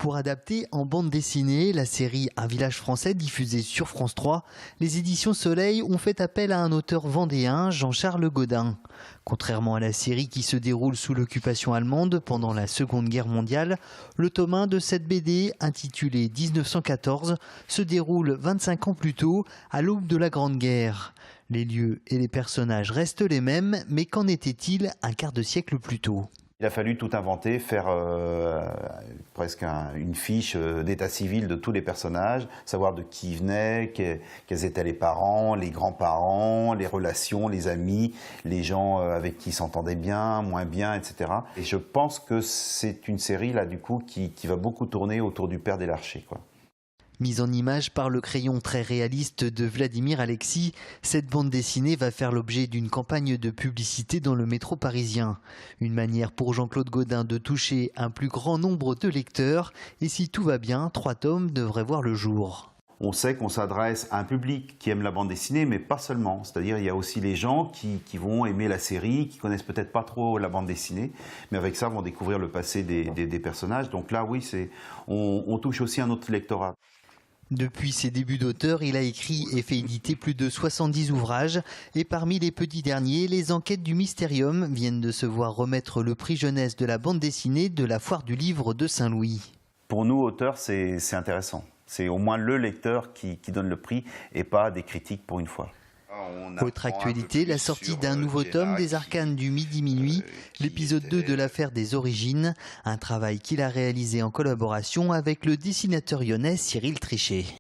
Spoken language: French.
Pour adapter en bande dessinée la série Un village français diffusée sur France 3, les éditions Soleil ont fait appel à un auteur vendéen, Jean-Charles Gaudin. Contrairement à la série qui se déroule sous l'occupation allemande pendant la Seconde Guerre mondiale, le tome 1 de cette BD, intitulé 1914, se déroule 25 ans plus tôt, à l'aube de la Grande Guerre. Les lieux et les personnages restent les mêmes, mais qu'en était-il un quart de siècle plus tôt ? Il a fallu tout inventer, faire presque une fiche d'état civil de tous les personnages, savoir de qui ils venaient, quels étaient les parents, les grands-parents, les relations, les amis, les gens avec qui ils s'entendaient bien, moins bien, etc. Et je pense que c'est une série là du coup qui va beaucoup tourner autour du père des Larchers, quoi. Mise en image par le crayon très réaliste de Vladimir Alexis, cette bande dessinée va faire l'objet d'une campagne de publicité dans le métro parisien. Une manière pour Jean-Claude Gaudin de toucher un plus grand nombre de lecteurs. Et si tout va bien, 3 tomes devraient voir le jour. On sait qu'on s'adresse à un public qui aime la bande dessinée, mais pas seulement. C'est-à-dire il y a aussi les gens qui vont aimer la série, qui connaissent peut-être pas trop la bande dessinée, mais avec ça vont découvrir le passé des personnages. Donc là, oui, on touche aussi un autre lectorat. Depuis ses débuts d'auteur, il a écrit et fait éditer plus de 70 ouvrages. Et parmi les petits derniers, les enquêtes du Mystérium viennent de se voir remettre le prix jeunesse de la bande dessinée de la Foire du Livre de Saint-Louis. Pour nous, auteurs, c'est intéressant. C'est au moins le lecteur qui donne le prix et pas des critiques pour une fois. Autre actualité, la sortie d'un nouveau tome des Arcanes du Midi-Minuit, l'épisode 2 de l'affaire des origines, un travail qu'il a réalisé en collaboration avec le dessinateur lyonnais Cyril Trichet.